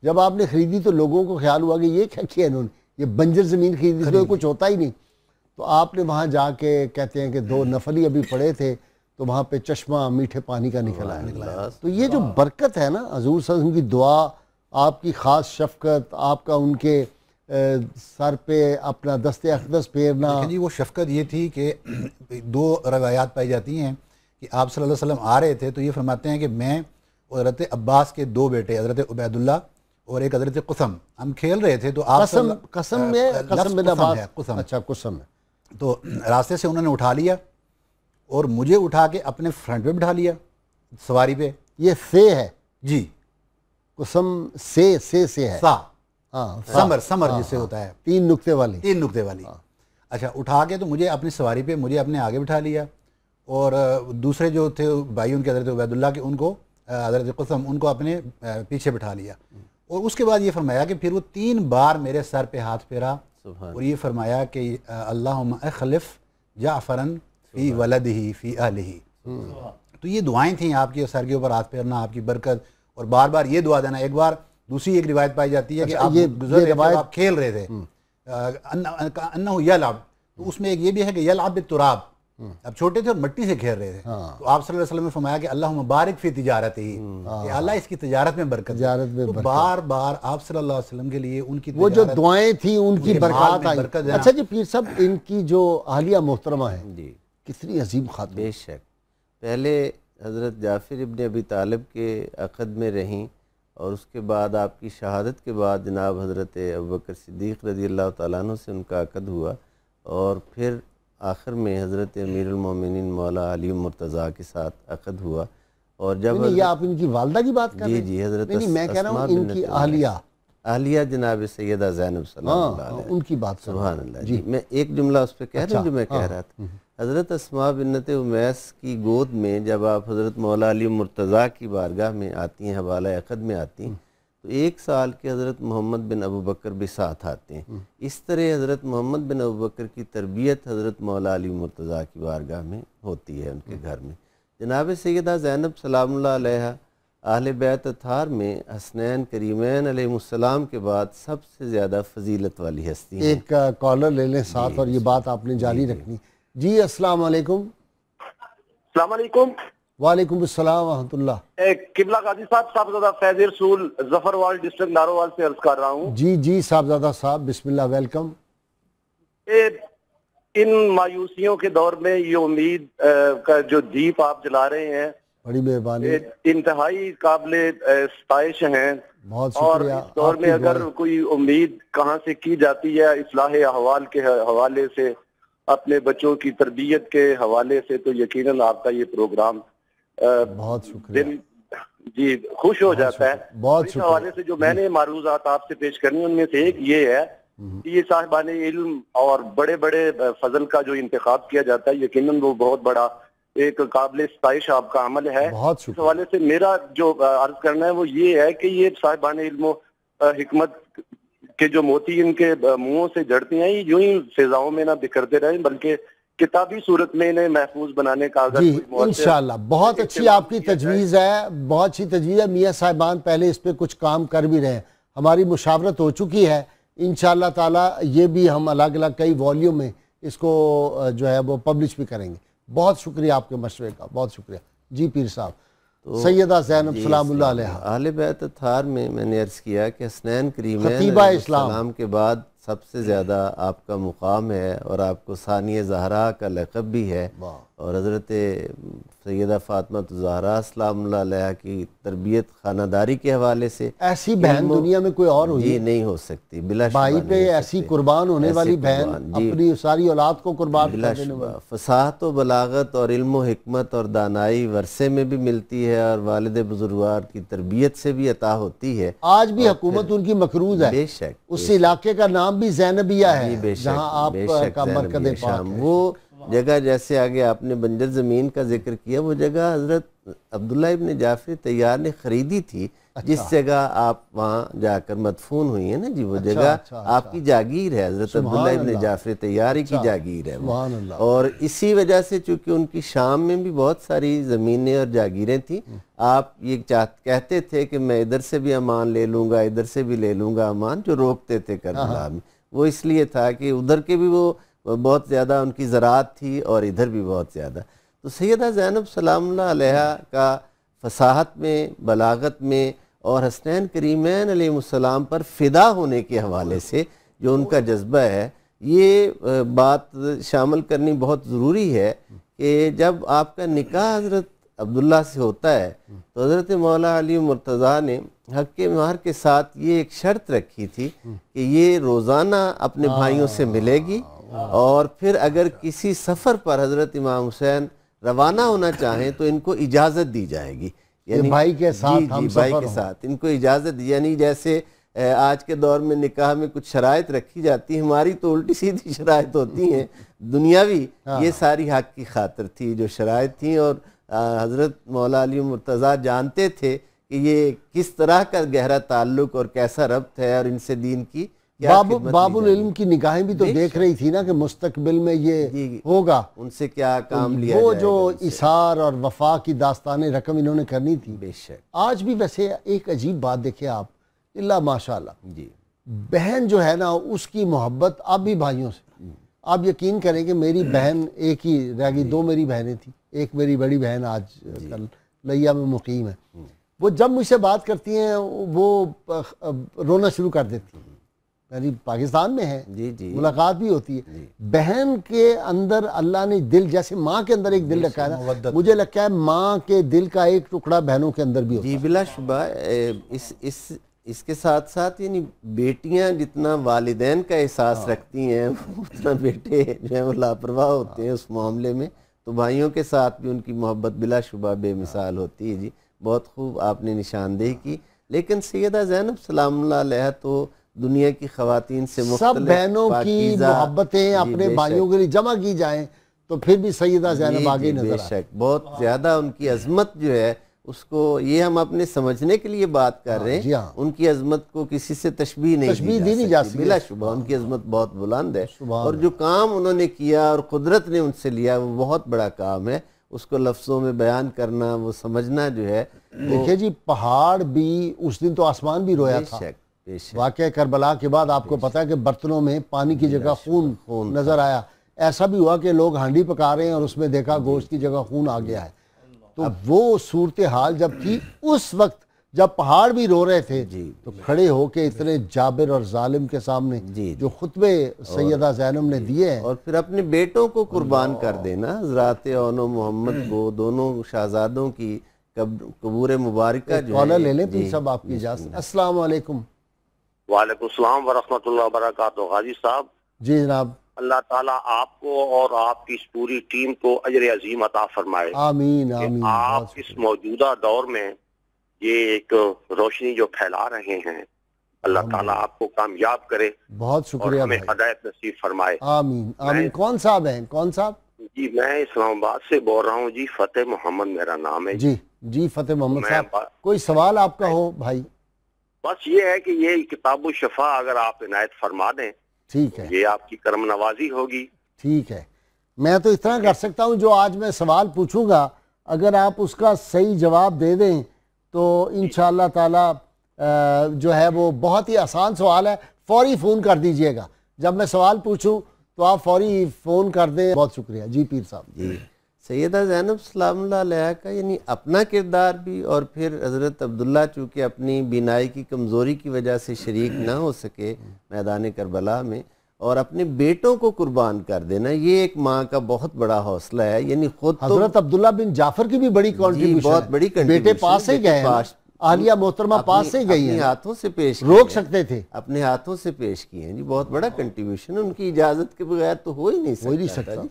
جب آپ نے خریدی تو لوگوں کو خیال ہوا کہ یہ کیا کیا انہوں نے، یہ بنجر زمین خریدی تو کچھ ہوتا ہی نہیں، تو آپ نے وہاں جا کے کہتے ہیں کہ 2 نفلی ابھی پڑے تھے تو وہاں پہ چشمہ میٹھے پانی کا نکل آیا۔ تو یہ جو برکت ہے نا، حضور صلی اللہ علیہ وسلم کی دعا، آپ کی خاص شفقت، آپ کا ان کے سر پہ اپنا دست اقدس پھیرنا۔ لیکن جی وہ شفقت یہ تھی کہ 2 روایات پائی جاتی ہیں کہ آپ صلی اللہ علیہ وسلم آ رہے تھے تو یہ فرماتے ہیں کہ میں اور حضرت عباس کے 2 بیٹے حضرت عبید اللہ اور ایک حضرت قسم، ہم کھیل رہے تھے تو آپ قسم ہے تو راستے سے انہوں نے اٹھا لیا اور مجھے اٹھا کے اپنے فرنٹ پہ بٹھا لیا سواری پہ۔ یہ سے ہے جی، قسم سے ہے، سا، سمر جس سے ہوتا ہے 3 نقطے والی۔ اچھا، اٹھا کے تو مجھے اپنی سواری پہ مجھے اپنے آگے بٹھا لیا اور دوسرے جو تھے بھائی ان کے حضرت عبید اللہ کے، ان کو حضرت قسم ان کو اپنے پیچھے بٹھا لیا اور اس کے بعد یہ فرمایا کہ پھر وہ 3 بار میرے سر پہ ہاتھ پھیرا اور یہ فرمایا کہ اللہم اخلف جعفرن فی ولدہ فی اہلہ. تو یہ دعائیں تھیں آپ کے سر کے اوپر ہاتھ پھیرنا، آپ کی برکت، اور بار بار یہ دعا دینا. ایک بار دوسری ایک روایت پائی جاتی ہے کہ آپ گزر رہے تھے، آپ کھیل رہے تھے، انہ یلعب، تو اس میں ایک یہ بھی ہے کہ یلعب بالتراب، اب چھوٹے تھے اور مٹی سے کھیل رہے تھے. تو آپ صلی اللہ علیہ وسلم نے فرمایا کہ اللہم بارک فی تجارت ہی، کہ اللہ اس کی تجارت میں برکت. تو بار بار آپ صلی اللہ علیہ وسلم کے لیے ان کی وہ جو دعائیں تھیں ان کی برکات آئی. اچھا جی پیر صاحب، ان کی جو اہلیہ محترمہ ہیں جی کتنی عظیم خاتون. بے شک پہلے حضرت جعفر ابن ابی طالب کے عقد میں رہیں، اور اس کے بعد آپ کی شہادت کے بعد جناب حضرت ابوبکر صدیق رضی اللہ تعالیٰ عنہ سے ان کا عقد ہوا، اور پھر آخر میں حضرت امیر المومنین مولا علی مرتضیٰ کے ساتھ عقد ہوا. اور جب یہ آپ ان کی والدہ کی بات کر رہے ہیں؟ جی حضرت نہیں میں کہہ رہا ہوں ان کی اہلیہ جناب سیدہ زینب صلی اللہ علیہ ان کی بات. سبحان اللہ. جی میں ایک جملہ اس پہ کہہ رہا ہوں جو میں کہہ رہا تھا. حضرت اسماء بنت امیس کی گود میں جب آپ حضرت مولا علی مرتضیٰ کی بارگاہ میں آتی ہیں، حوالہ عقد میں آتی ہیں، تو 1 سال کے حضرت محمد بن ابوبکر بھی ساتھ آتے ہیں. اس طرح حضرت محمد بن ابوبکر کی تربیت حضرت مولا علی مرتضیٰ کی بارگاہ میں ہوتی ہے ان کے گھر میں. جناب سیدہ زینب سلام اللہ علیہ اہل بیت اطہار میں حسنین کریمین علیہ السلام کے بعد سب سے زیادہ فضیلت والی ہستی ہیں. ایک کالر لے لیں ساتھ اور یہ بات آپ نے جاری رکھنی. جی السلام علیکم. السلام علیکم. وعلیکم السلام ورحمۃ اللہ. قبلہ قاضی صاحب، صاحبزادہ فیض رسول ظفروال ڈسٹرکٹ نارووال سے عرض کر رہا ہوں. جی صاحبزادہ صاحب بسم اللہ، ویلکم. ان مایوسیوں کے دور میں یہ امید کا جو دیپ آپ جلا رہے ہیں، بڑی مہربانی، انتہائی قابل ستائش ہیں. بہت اور شکریہ. اس دور میں اگر کوئی امید کہاں سے کی جاتی ہے اصلاح احوال کے حوالے سے، اپنے بچوں کی تربیت کے حوالے سے، تو یقیناً آپ کا یہ پروگرام بہت شکریہ جی خوش ہو جاتا ہے. بہت اس حوالے سے جو میں نے معروضات آپ سے پیش کرنی ان میں سے ایک یہ ہے کہ یہ صاحبان علم اور بڑے بڑے فضل کا جو انتخاب کیا جاتا ہے، یقیناً وہ بہت بڑا ایک قابل ستائش آپ کا عمل ہے. بہت اس حوالے سے میرا جو عرض کرنا ہے وہ یہ ہے کہ یہ صاحبان علم و حکمت کہ جو موتی ان کے منہوں سے جڑتے ہیں، یوں ہی فضاؤں میں نہ بکھرتے رہیں، بلکہ کتابی صورت میں انہیں محفوظ بنانے کا اگر جی انشاءاللہ. بہت اچھی آپ کی تجویز ہے، بہت اچھی تجویز ہے. میاں صاحبان پہلے اس پہ کچھ کام کر بھی رہے ہیں، ہماری مشاورت ہو چکی ہے. انشاءاللہ تعالی یہ بھی ہم الگ الگ کئی والیوم میں اس کو جو ہے وہ پبلش بھی کریں گے. بہت شکریہ آپ کے مشورے کا، بہت شکریہ. جی پیر صاحب. سیدہ زینب سلام اللہ علیہ اہل بیت اطہار میں نے عرض کیا کہ حسنین کریمین خطیبہ علیہ اسلام السلام کے بعد سب سے زیادہ آپ کا مقام ہے، اور آپ کو ثانیہ زہرا کا لقب بھی ہے. اور حضرت سیدہ فاطمہ الزہرا سلام اللہ علیہ کی تربیت خانہ داری کے حوالے سے ایسی بہن دنیا میں کوئی اور ہوئی جی نہیں ہو سکتی، بلا شبہ بھائی پہ ایسی قربان ہونے والی بہن، اپنی ساری اولاد کو قربان کر دینے والی. فصاحت و بلاغت اور علم و حکمت اور دانائی ورثے میں بھی ملتی ہے، اور والد بزرگوار کی تربیت سے بھی عطا ہوتی ہے. آج بھی حکومت ان کی مقروض ہے. بے شک اس علاقے کا نام بھی زینبیہ ہے جہاں آپ کا مرکز پاک ہے. وہ جگہ جیسے آگے آپ نے بنجر زمین کا ذکر کیا، وہ جگہ حضرت عبداللہ ابن جعفر طیار نے خریدی تھی، جس جگہ آپ وہاں جا کر مدفون ہوئی ہیں نا جی، وہ جگہ آپ کی جاگیر ہے، حضرت عبداللہ ابن جعفر طیاری کی جاگیر ہے وہ. اور اسی وجہ سے چونکہ ان کی شام میں بھی بہت ساری زمینیں اور جاگیریں تھیں، آپ یہ کہتے تھے کہ میں ادھر سے بھی امان لے لوں گا، ادھر سے بھی لے لوں گا امان، جو روکتے تھے کربلا میں. وہ اس لیے تھا کہ ادھر کے بھی وہ بہت زیادہ ان کی زراعت تھی اور ادھر بھی بہت زیادہ. تو سیدہ زینب سلام اللہ علیہ کا فصاحت میں، بلاغت میں، اور حسنین کریمین علیہ السلام پر فدا ہونے کے حوالے سے جو ان کا جذبہ ہے، یہ بات شامل کرنی بہت ضروری ہے کہ جب آپ کا نکاح حضرت عبداللہ سے ہوتا ہے تو حضرت مولا علی مرتضیٰ نے حق مہر کے ساتھ یہ ایک شرط رکھی تھی کہ یہ روزانہ اپنے بھائیوں سے ملے گی، اور پھر اگر کسی سفر پر حضرت امام حسین روانہ ہونا چاہیں تو ان کو اجازت دی جائے گی. یعنی بھائی کے ساتھ بھائی کے ساتھ ان کو اجازت، یعنی جیسے آج کے دور میں نکاح میں کچھ شرائط رکھی جاتی ہیں، ہماری تو الٹی سیدھی شرائط ہوتی ہیں دنیاوی. یہ ساری حق کی خاطر تھی جو شرائط تھیں، اور حضرت مولا علی مرتضیٰ جانتے تھے کہ یہ کس طرح کا گہرا تعلق اور کیسا ربط ہے اور ان سے دین کی باب العلم کی نگاہیں بھی تو دیکھ رہی تھی نا کہ مستقبل میں یہ ہوگا، ان سے کیا کام لیا وہ جائے جو اثار اور وفا کی داستان رقم انہوں نے کرنی تھی۔ بے شک آج بھی ویسے ایک عجیب بات دیکھیں آپ، اللہ ماشاءاللہ، جی بہن جو ہے نا اس کی محبت اب بھی بھائیوں سے، آپ یقین کریں کہ میری بہن ایک ہی رہ گئی، دو میری بہنیں تھیں، ایک میری بڑی بہن آج کل لیا میں مقیم ہے، وہ جب مجھ سے بات کرتی ہیں وہ رونا شروع کر دیتی ہیں، یعنی پاکستان میں ہے، جی جی ملاقات بھی ہوتی ہے، بہن کے اندر اللہ نے دل، جیسے ماں کے اندر ایک دل رکھا ہے نا، مجھے لگتا ہے ماں کے دل کا ایک ٹکڑا بہنوں کے اندر بھی ہوتا ہے۔ جی بلا شبہ اس کے ساتھ ساتھ یعنی بیٹیاں جتنا والدین کا احساس رکھتی ہیں اتنا بیٹے جو ہیں وہ لاپرواہ ہوتے ہیں اس معاملے میں، تو بھائیوں کے ساتھ بھی ان کی محبت بلا شبہ بے مثال ہوتی ہے۔ جی بہت خوب آپ نے نشاندہی کی، لیکن سیدہ زینب سلام اللہ علیہ تو دنیا کی خواتین سے مختلف، سب بہنوں کی محبتیں اپنے بھائیوں کے لیے جمع کی جائیں تو پھر بھی سیدہ زینب آگے نظر بے شک بہت زیادہ ان کی عظمت جو ہے اس کو، یہ ہم اپنے سمجھنے کے لیے بات کر رہے ہیں، ان کی عظمت کو کسی سے تشبیہ نہیں دی جا سکتی، بلا شبہ ان کی عظمت بہت بلند ہے، اور جو کام انہوں نے کیا اور قدرت نے ان سے لیا وہ بہت بڑا کام ہے، اس کو لفظوں میں بیان کرنا، وہ سمجھنا جو ہے۔ دیکھیں جی پہاڑ بھی اس دن تو آسمان بھی رویا تھا، واقعہ کربلا کے بعد آپ کو پتا ہے کہ برتنوں میں پانی کی جگہ خون نظر آیا، ایسا بھی ہوا کہ لوگ ہانڈی پکا رہے ہیں اور اس میں دیکھا گوشت کی جگہ خون آ گیا ہے، تو وہ صورتحال جب تھی اس وقت جب پہاڑ بھی رو رہے تھے تو کھڑے ہو کے اتنے جابر اور ظالم کے سامنے جو خطبے سیدہ زینب نے دیے ہیں، اور پھر اپنے بیٹوں کو قربان کر دینا، حضرات اون و محمد کو، دونوں شہزادوں کی قبور مبارکہ جو ہے۔ کالر لے لیں پلیز صاحب آپ کی اجازت۔ السلام علیکم۔ وعلیکم السلام ورحمۃ اللہ وبرکاتہ۔ غازی صاحب، جی جناب، اللہ تعالیٰ آپ کو اور آپ کی اس پوری ٹیم کو اجر عظیم عطا فرمائے۔ آمین کہ آمین۔ آپ اس موجودہ دور میں یہ ایک روشنی جو پھیلا رہے ہیں، اللہ تعالیٰ آپ کو کامیاب کرے، بہت اور شکریہ ہمیں بھائی، ہدایت نصیب فرمائے۔ آمین آمین۔ کون صاحب ہیں، کون صاحب؟ جی میں اسلام آباد سے بول رہا ہوں جی، فتح محمد میرا نام ہے۔ جی جی فتح محمد صاحب، کوئی سوال آپ کا ہو بھائی؟ بس یہ ہے کہ یہ کتاب الشفا اگر آپ عنایت فرما دیں، ٹھیک ہے، یہ آپ کی کرم نوازی ہوگی۔ ٹھیک ہے، میں تو اتنا کر سکتا ہوں، جو آج میں سوال پوچھوں گا اگر آپ اس کا صحیح جواب دے دیں تو انشاءاللہ تعالی جو ہے وہ بہت ہی آسان سوال ہے، فوری فون کر دیجئے گا، جب میں سوال پوچھوں تو آپ فوری فون کر دیں۔ بہت شکریہ جی پیر صاحب۔ جی سیدہ زینب سلام اللہ علیہ کا یعنی اپنا کردار بھی، اور پھر حضرت عبداللہ چونکہ اپنی بینائی کی کمزوری کی وجہ سے شریک نہ ہو سکے میدان کربلا میں، اور اپنے بیٹوں کو قربان کر دینا، یہ ایک ماں کا بہت بڑا حوصلہ ہے، یعنی خود تو حضرت عبداللہ بن جعفر کی بھی بڑی کنٹریبیوشن بہت بڑی بیٹے پاس سے گئے ہیں، اہلیہ محترمہ پاس سے گئی ہیں، اپنے ہاتھوں سے پیش روک سکتے تھے، اپنے ہاتھوں سے پیش کیے ہیں، جی بہت بڑا کنٹریبیوشن، ان کی اجازت کے بغیر تو ہو ہی نہیں سکتا،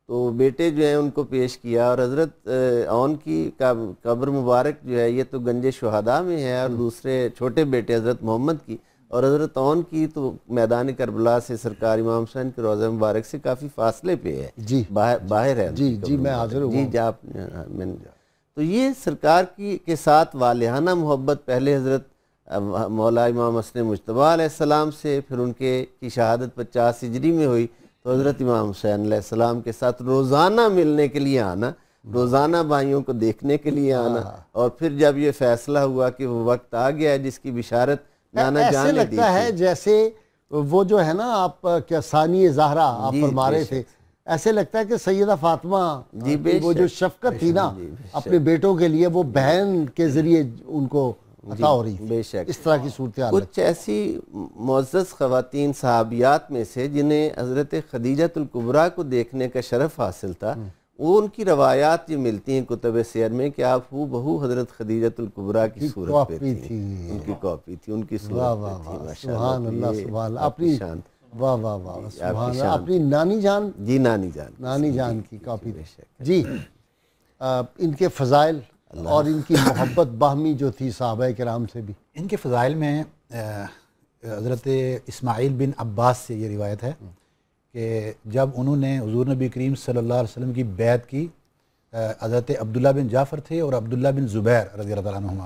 تو بیٹے جو ہیں ان کو پیش کیا، اور حضرت اون کی قبر مبارک جو ہے یہ تو گنج شہداء میں ہے، اور دوسرے چھوٹے بیٹے حضرت محمد کی اور حضرت اون کی تو میدان کربلا سے سرکار امام حسین کے روضہ مبارک سے کافی فاصلے پہ ہے، جی باہر ہے جی جی میں حاضر ہوں جی آپ تو یہ سرکار کی کے ساتھ والہانہ محبت پہلے حضرت مولا امام حسن مجتبیٰ علیہ السلام سے، پھر ان کی شہادت 50 ہجری میں ہوئی تو حضرت امام حسین علیہ السلام کے ساتھ روزانہ ملنے کے لیے آنا، روزانہ بھائیوں کو دیکھنے کے لیے آنا، اور پھر جب یہ فیصلہ ہوا کہ وہ وقت آ گیا ہے جس کی بشارت نانا جان نے دی، ایسے لگتا ہے جیسے وہ جو ہے نا آپ کیا ثانی زہرا آپ فرما رہے تھے، ایسے لگتا ہے کہ سیدہ فاطمہ وہ جو شفقت تھی نا اپنے بیٹوں کے لیے وہ بہن کے ذریعے ان کو عطا ہو رہی تھی، بے شک اس طرح کی صورتحال۔ کچھ ایسی معزز خواتین صحابیات میں سے جنہیں حضرت خدیجۃ الکبریٰ کو دیکھنے کا شرف حاصل تھا، وہ ان کی روایات یہ ملتی ہیں کتب سیر میں کہ آپ ہو بہو حضرت خدیجۃ الکبریٰ کی صورت پہ تھی، ان کی کاپی تھی، ان کی صورت پہ تھی، سبحان اللہ سبحان اللہ، اپنی واہ واہ واہ سبحان اللہ، اپنی نانی جان، جی نانی جان کی کاپی جی، ان کے فضائل اور ان کی محبت باہمی جو تھی صحابہ کرام سے بھی، ان کے فضائل میں حضرت اسماعیل بن عباس سے یہ روایت ہے کہ جب انہوں نے حضور نبی کریم صلی اللہ علیہ وسلم کی بیعت کی، حضرت عبداللہ بن جعفر تھے اور عبداللہ بن زبیر رضی اللہ عنہما،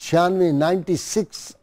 96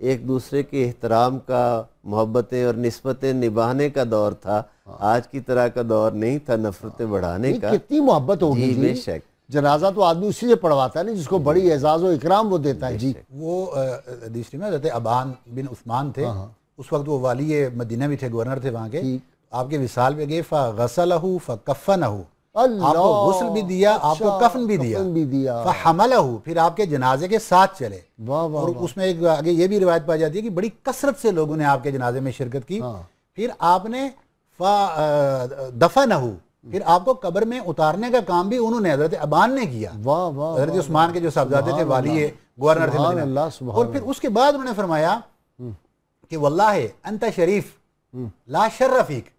ایک دوسرے کے احترام کا، محبتیں اور نسبتیں نبھانے کا دور تھا، آج کی طرح کا دور نہیں تھا نفرتیں بڑھانے کا۔ کتنی محبت ہوگی جی بے شک۔ جنازہ تو آدمی اسی سے پڑھواتا ہے نا جس کو بڑی اعزاز و اکرام وہ دیتا ہے۔ جی وہ حدیث میں حضرت ابان بن عثمان تھے، اس وقت وہ والی مدینہ بھی تھے، گورنر تھے وہاں کے، آپ کے وصال پہ گئے فغسلہ فکفنہ، آپ کو غسل بھی دیا، آپ کو کفن بھی دیا، فحملہ، پھر آپ کے جنازے کے ساتھ چلے۔ اور اس میں ایک آگے یہ بھی روایت پائی جاتی ہے کہ بڑی کثرت سے لوگوں نے آپ کے جنازے میں شرکت کی، پھر آپ نے دفنہ، پھر آپ کو قبر میں اتارنے کا کام بھی انہوں نے، حضرت ابان نے کیا، حضرت عثمان کے جو صاحبزادے تھے، والی گورنر تھے مدینہ۔ اور پھر اس کے بعد انہوں نے فرمایا کہ واللہ انت شریف لا شر فیک۔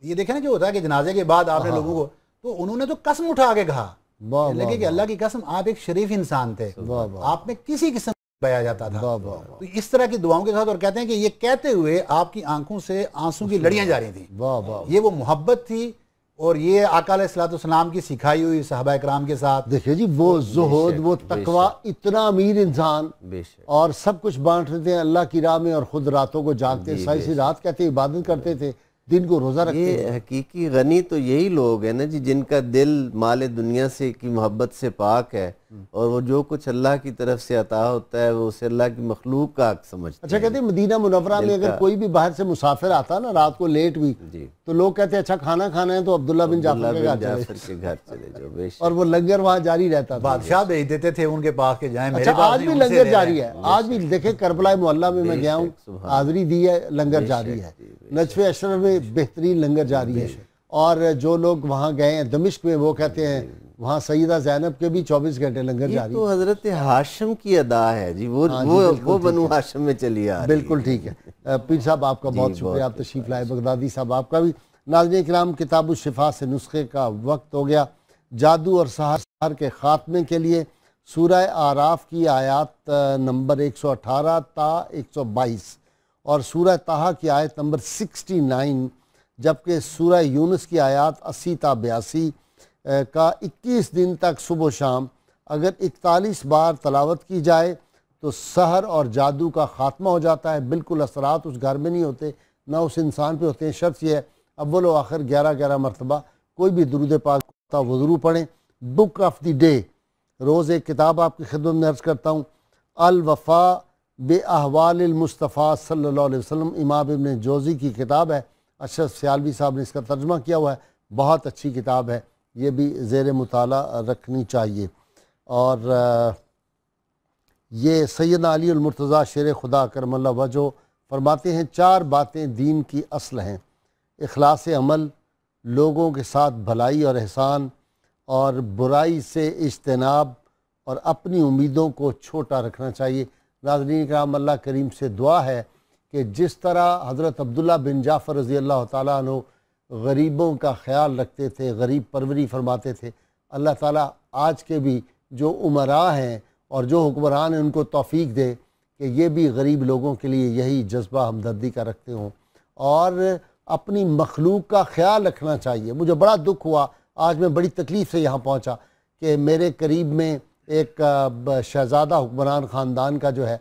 یہ دیکھیں نا جو ہوتا ہے کہ جنازے کے بعد آپ نے لوگوں کو، تو انہوں نے تو قسم اٹھا کے کہا، لگے کہ اللہ کی قسم آپ ایک شریف انسان تھے، آپ میں کسی قسم پایا جاتا تھا۔ تو اس طرح کی دعاؤں کے ساتھ، اور کہتے ہیں کہ یہ کہتے ہوئے آپ کی آنکھوں سے آنسوں کی لڑیاں جاری تھیں۔ یہ وہ محبت تھی، اور یہ آقا علیہ السلام کی سکھائی ہوئی صحابہ اکرام کے ساتھ۔ دیکھیں جی وہ زہد، وہ تقوی، اتنا امیر انسان، اور سب کچھ بانٹ رہے تھے اللہ کی راہ میں، اور خود راتوں کو جاگتے، سائسی رات کہتے عبادت کرتے تھے، دن کو روزہ رکھتے۔ یہ حقیقی غنی تو یہی لوگ ہیں نا جی، جن کا دل مال دنیا سے کی محبت سے پاک ہے، اور وہ جو کچھ اللہ کی طرف سے عطا ہوتا ہے وہ اسے اللہ کی مخلوق کا حق سمجھتے ہیں۔ اچھا کہتے ہیں مدینہ منورہ میں اگر کوئی بھی باہر سے مسافر آتا نا رات کو لیٹ بھی، تو لوگ کہتے ہیں اچھا کھانا کھانا ہے تو عبداللہ بن جعفر کے گھر چلے جاؤ، اور وہ لنگر وہاں جاری رہتا تھا، بادشاہ بھیج دیتے تھے ان کے پاس کہ جائیں میرے پاس۔ آج بھی لنگر جاری ہے، آج بھی دیکھیں کربلا معلیٰ میں گیا ہوں، حاضری دی ہے، لنگر جاری ہے، نجف اشرف میں بہترین لنگر جاری ہے۔ اور جو لوگ وہاں گئے ہیں دمشق میں، وہ کہتے ہیں وہاں سیدہ زینب کے بھی 24 گھنٹے لنگر جاری ہے۔ تو حضرت ہاشم کی ادا ہے جی، وہ بنو ہاشم میں چلی آ رہی ہے۔ بالکل ٹھیک ہے پیر صاحب، آپ کا بہت شکریہ، آپ تشریف لائے، بغدادی صاحب آپ کا بھی۔ ناظرین کرام، کتاب الشفا سے نسخے کا وقت ہو گیا۔ جادو اور سحر کے خاتمے کے لیے سورہ اعراف کی آیات نمبر 118 تا 122 اور سورہ طٰہٰ کی آیت نمبر 69، جبکہ سورہ یونس کی آیات 80 تا 82 کا 21 دن تک صبح و شام اگر 41 بار تلاوت کی جائے تو سحر اور جادو کا خاتمہ ہو جاتا ہے۔ بالکل اثرات اس گھر میں نہیں ہوتے، نہ اس انسان پہ ہوتے ہیں۔ شرط یہ ہے اول و آخر 11 مرتبہ کوئی بھی درود پاک وہ ضرور پڑھیں۔ بک آف دی ڈے، روز ایک کتاب آپ کی خدمت میں عرض کرتا ہوں، الوفا بے احوال المصطفیٰ صلی اللہ علیہ وسلم، امام ابن جوزی کی کتاب ہے، اشرف سیالوی صاحب نے اس کا ترجمہ کیا ہوا ہے، بہت اچھی کتاب ہے، یہ بھی زیر مطالعہ رکھنی چاہیے۔ اور یہ سیدنا علی المرتضیٰ شیر خدا کرم اللہ وجہہ فرماتے ہیں 4 باتیں دین کی اصل ہیں: اخلاص عمل، لوگوں کے ساتھ بھلائی اور احسان، اور برائی سے اجتناب، اور اپنی امیدوں کو چھوٹا رکھنا چاہیے۔ ناظرین کرام، اللہ کریم سے دعا ہے کہ جس طرح حضرت عبداللہ بن جعفر رضی اللہ تعالیٰ عنہ غریبوں کا خیال رکھتے تھے، غریب پروری فرماتے تھے، اللہ تعالیٰ آج کے بھی جو امراء ہیں اور جو حکمران ہیں ان کو توفیق دے کہ یہ بھی غریب لوگوں کے لیے یہی جذبہ ہمدردی کا رکھتے ہوں، اور اپنی مخلوق کا خیال رکھنا چاہیے۔ مجھے بڑا دکھ ہوا، آج میں بڑی تکلیف سے یہاں پہنچا کہ میرے قریب میں ایک شہزادہ حکمران خاندان کا جو ہے،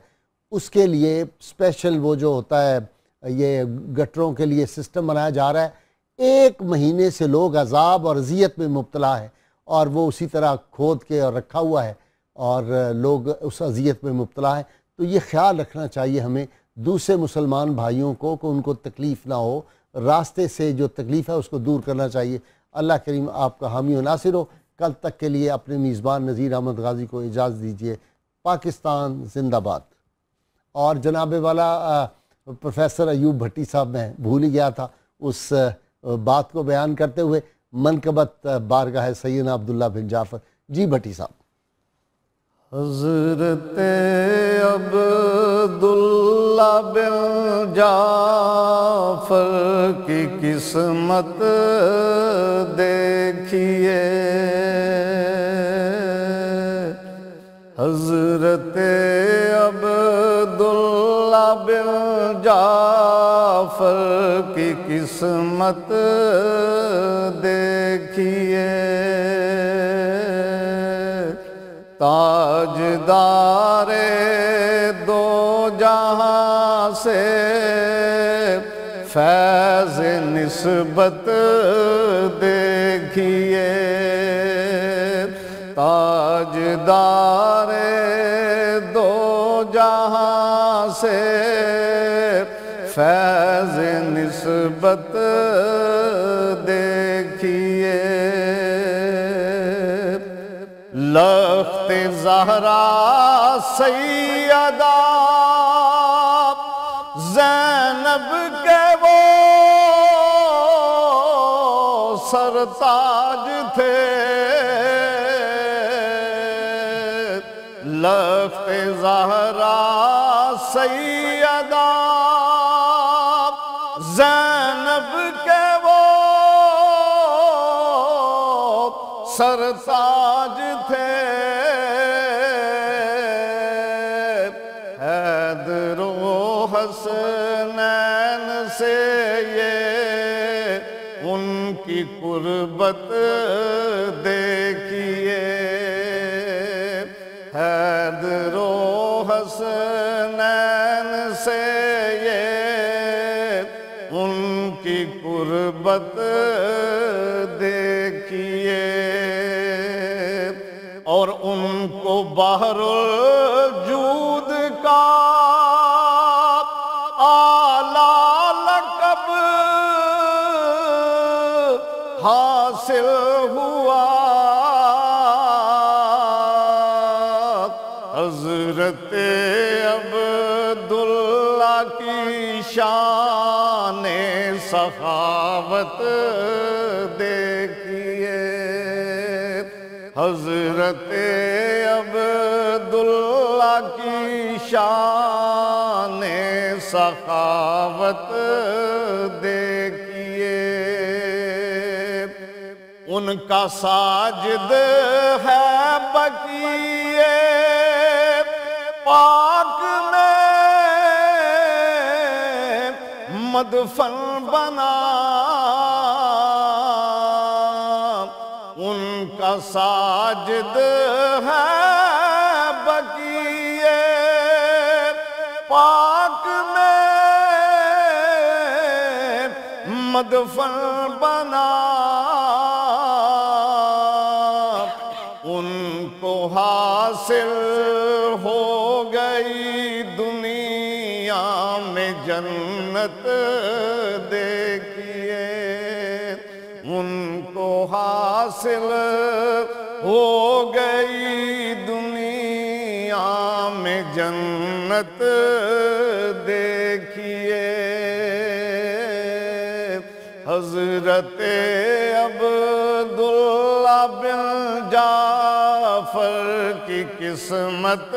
اس کے لیے اسپیشل وہ جو ہوتا ہے یہ گٹروں کے لیے سسٹم بنایا جا رہا ہے، 1 مہینے سے لوگ عذاب اور اذیت میں مبتلا ہے، اور وہ اسی طرح کھود کے اور رکھا ہوا ہے، اور لوگ اس اذیت میں مبتلا ہیں۔ تو یہ خیال رکھنا چاہیے ہمیں دوسرے مسلمان بھائیوں کو کہ ان کو تکلیف نہ ہو، راستے سے جو تکلیف ہے اس کو دور کرنا چاہیے۔ اللہ کریم آپ کا حامی و ناصر ہو۔ کل تک کے لیے اپنے میزبان نذیر احمد غازی کو اجازت دیجیے۔ پاکستان زندہ باد۔ اور جناب والا پروفیسر ایوب بھٹی صاحب، میں بھول ہی گیا تھا اس بات کو بیان کرتے ہوئے، منقبت بارگاہ سیدنا عبداللہ بن جعفر۔ جی بھٹی صاحب۔ حضرت عبداللہ بن جعفر کی قسمت دیکھیے، حضرت عبداللہ بن جعفر کی قسمت دیکھیے، تاجدار دو جہاں جہاں سے فیض نسبت دیکھیے، تاجدار دو جہاں سے فیض نسبت دیکھیے، لخت زہرا سیدہ زینب کے وہ سرتاج تھے، لخت زہرا سیدہ زینب کے وہ سرتاج تھے، حیدر و حسنین سے یہ ان کی قربت دیکھیے، حیدر و حسنین سے یہ ان کی قربت دیکھیے، اور ان کو بحر الجود کا اعلیٰ لقب حاصل ہوا، حضرت عبداللہ کی شان سخاوت دیکھیے، حضرت عبداللہ کی شان سخاوت دیکھیے، ان کا ساجد ہے بقیع پاک میں مدفن بنا، ان کا ساجد ہے بقیع پاک میں مدفن بنا، ان کو حاصل ہو گئی دنیا میں جنت دیکھیے، ان کو حاصل ہو گئی دنیا میں جنت دیکھیے، حضرت عبداللہ بن جعفر کی قسمت